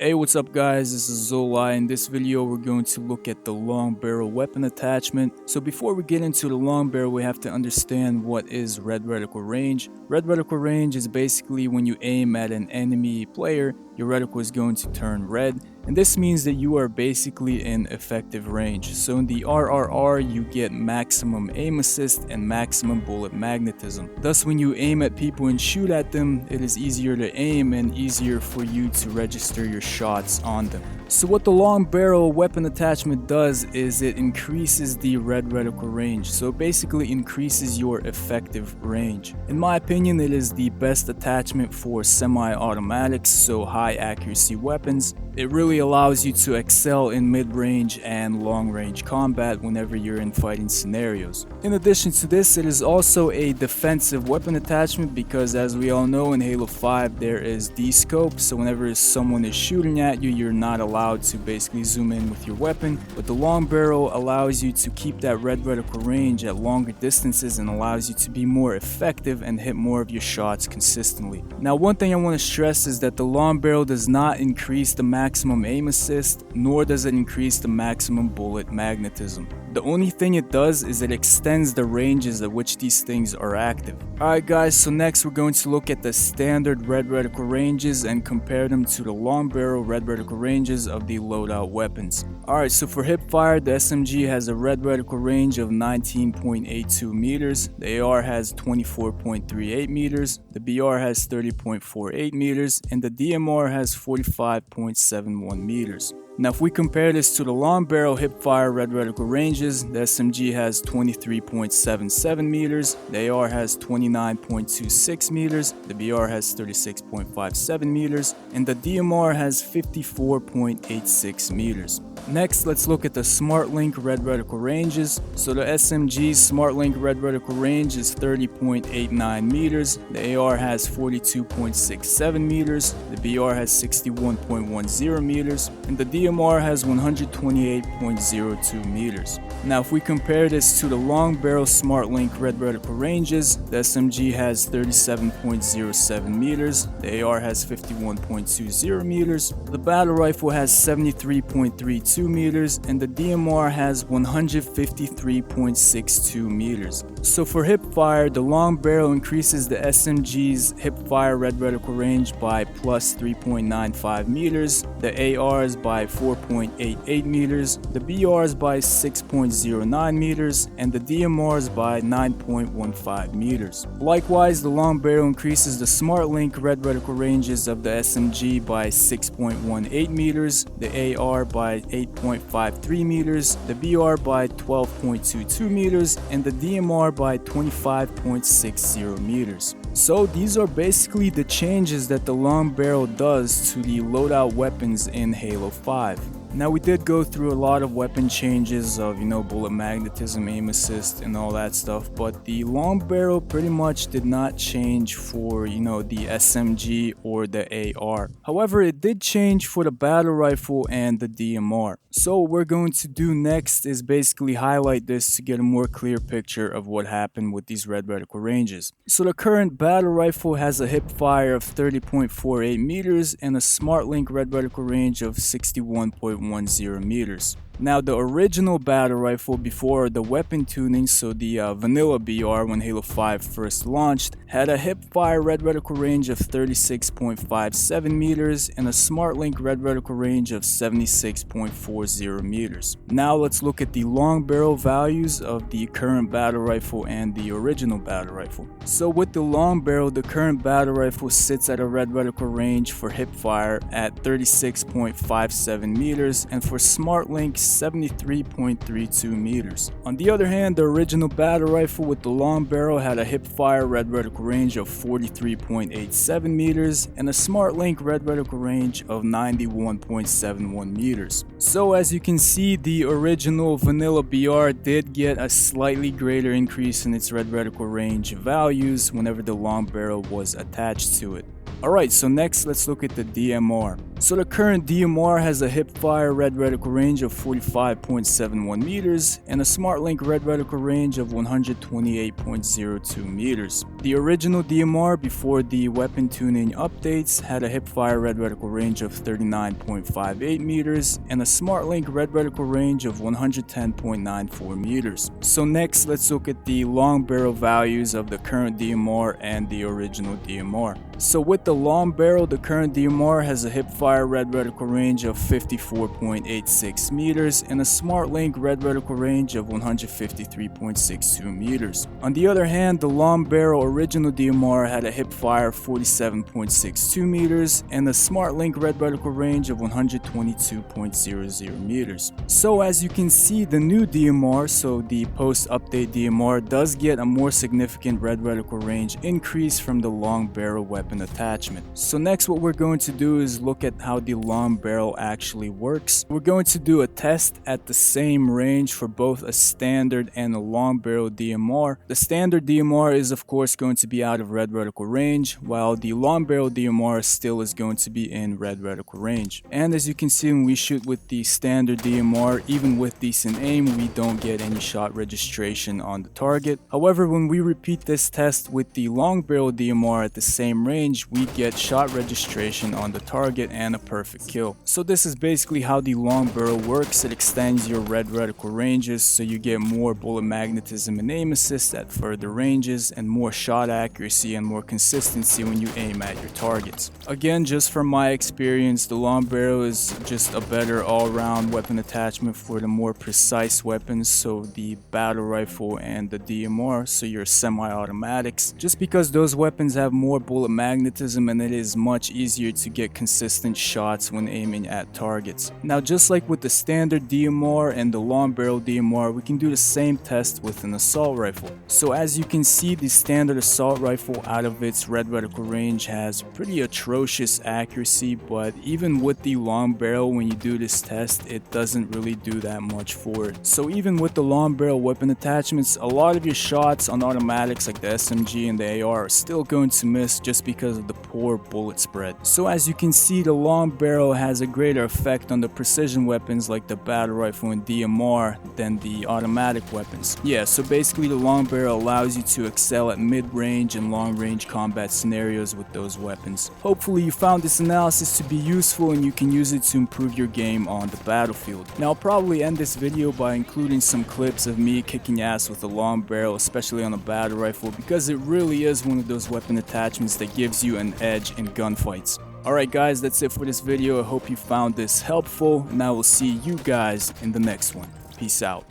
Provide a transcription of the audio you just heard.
Hey, what's up guys, this is Aozolai. In this video we're going to look at the long barrel weapon attachment. So before we get into the long barrel, we have to understand what is red reticle range. Red reticle range is basically when you aim at an enemy player, your reticle is going to turn red, and this means that you are basically in effective range. So in the RRR you get maximum aim assist and maximum bullet magnetism. Thus when you aim at people and shoot at them, it is easier to aim and easier for you to register your shots on them. So what the long barrel weapon attachment does is it increases the red reticle range. So it basically increases your effective range. In my opinion, it is the best attachment for semi-automatics, so high accuracy weapons. It really allows you to excel in mid-range and long-range combat whenever you're in fighting scenarios. In addition to this, it is also a defensive weapon attachment because, as we all know, in Halo 5 there is D-scope, so whenever someone is shooting at you, you're not allowed to basically zoom in with your weapon, but the long barrel allows you to keep that red reticle range at longer distances and allows you to be more effective and hit more of your shots consistently. Now, one thing I want to stress is that the long barrel does not increase the maximum aim assist, nor does it increase the maximum bullet magnetism. The only thing it does is it extends the ranges at which these things are active. Alright guys, so next we're going to look at the standard red reticle ranges and compare them to the long barrel red reticle ranges of the loadout weapons. Alright, so for hipfire, the SMG has a red reticle range of 19.82 meters, the AR has 24.38 meters, the BR has 30.48 meters, and the DMR has 45.71 meters. Now if we compare this to the long barrel hipfire red reticle ranges, the SMG has 23.77 meters, the AR has 29.26 meters, the BR has 36.57 meters, and the DMR has 54.86 meters. Next, let's look at the SmartLink red reticle ranges. So the SMG's SmartLink red reticle range is 30.89 meters, the AR has 42.67 meters, the BR has 61.10 meters, and the DMR has 128.02 meters. Now if we compare this to the long barrel SmartLink red reticle ranges, the SMG has 37.07 meters, the AR has 51.20 meters, the battle rifle has 73.32 meters, and the DMR has 153.62 meters. So for hipfire, the long barrel increases the SMG's hipfire red reticle range by plus 3.95 meters, the ARs by 4.88 meters, the BRs by 6.09 meters, and the DMRs by 9.15 meters. Likewise, the long barrel increases the SmartLink red reticle ranges of the SMG by 6.18 meters, the AR by 8.53 meters, the BR by 12.22 meters, and the DMR by 25.60 meters. So these are basically the changes that the long barrel does to the loadout weapons in Halo 5. Now we did go through a lot of weapon changes of, bullet magnetism, aim assist, and all that stuff, but the long barrel pretty much did not change for, the SMG or the AR. However, it did change for the battle rifle and the DMR. So what we're going to do next is basically highlight this to get a more clear picture of what happened with these red reticle ranges. So the current battle rifle has a hipfire of 30.48 meters and a SmartLink red reticle range of 61.10 meters. Now the original battle rifle before the weapon tuning, so the vanilla BR when Halo 5 first launched, had a hipfire red reticle range of 36.57 meters and a SmartLink red reticle range of 76.40 meters. Now let's look at the long barrel values of the current battle rifle and the original battle rifle. So with the long barrel, the current battle rifle sits at a red reticle range for hipfire at 36.57 meters and for SmartLink 73.32 meters. On the other hand, the original battle rifle with the long barrel had a hipfire red reticle range of 43.87 meters and a SmartLink red reticle range of 91.71 meters. So as you can see, the original vanilla BR did get a slightly greater increase in its red reticle range values whenever the long barrel was attached to it. Alright, so next let's look at the DMR. So the current DMR has a hip-fire red reticle range of 45.71 meters and a SmartLink red reticle range of 128.02 meters. The original DMR before the weapon tuning updates had a hip-fire red reticle range of 39.58 meters and a SmartLink red reticle range of 110.94 meters. So next let's look at the long barrel values of the current DMR and the original DMR. So with the long barrel, the current DMR has a hip-fire red reticle range of 54.86 meters and a SmartLink red reticle range of 153.62 meters. On the other hand, the long barrel original DMR had a hip-fire 47.62 meters and a SmartLink red reticle range of 122.00 meters. So as you can see, the new DMR, so the post-update DMR, does get a more significant red reticle range increase from the long barrel weapon attachment. So next what we're going to do is look at how the long barrel actually works. We're going to do a test at the same range for both a standard and a long barrel DMR. The standard DMR is of course going to be out of red reticle range, while the long barrel DMR still is going to be in red reticle range. And as you can see, when we shoot with the standard DMR, even with decent aim, we don't get any shot registration on the target. However, when we repeat this test with the long barrel DMR at the same range, we get shot registration on the target and a perfect kill. So this is basically how the long barrel works. It extends your red reticle ranges so you get more bullet magnetism and aim assist at further ranges, and more shot accuracy and more consistency when you aim at your targets. Again, just from my experience, the long barrel is just a better all-round weapon attachment for the more precise weapons, so the battle rifle and the DMR, so your semi-automatics, just because those weapons have more bullet magnetism and it is much easier to get consistent shots when aiming at targets. Now, just like with the standard DMR and the long barrel DMR, we can do the same test with an assault rifle. So as you can see, the standard assault rifle out of its red reticle range has pretty atrocious accuracy, but even with the long barrel, when you do this test, it doesn't really do that much for it. So even with the long barrel weapon attachments, a lot of your shots on automatics like the SMG and the AR are still going to miss just because of the poor bullet spread. So as you can see, the long barrel has a greater effect on the precision weapons like the battle rifle and DMR than the automatic weapons. Yeah, so basically the long barrel allows you to excel at mid-range and long-range combat scenarios with those weapons. Hopefully you found this analysis to be useful and you can use it to improve your game on the battlefield. Now I'll probably end this video by including some clips of me kicking ass with a long barrel, especially on a battle rifle, because it really is one of those weapon attachments that gives you an edge in gunfights. Alright guys, that's it for this video. I hope you found this helpful, and I will see you guys in the next one. Peace out.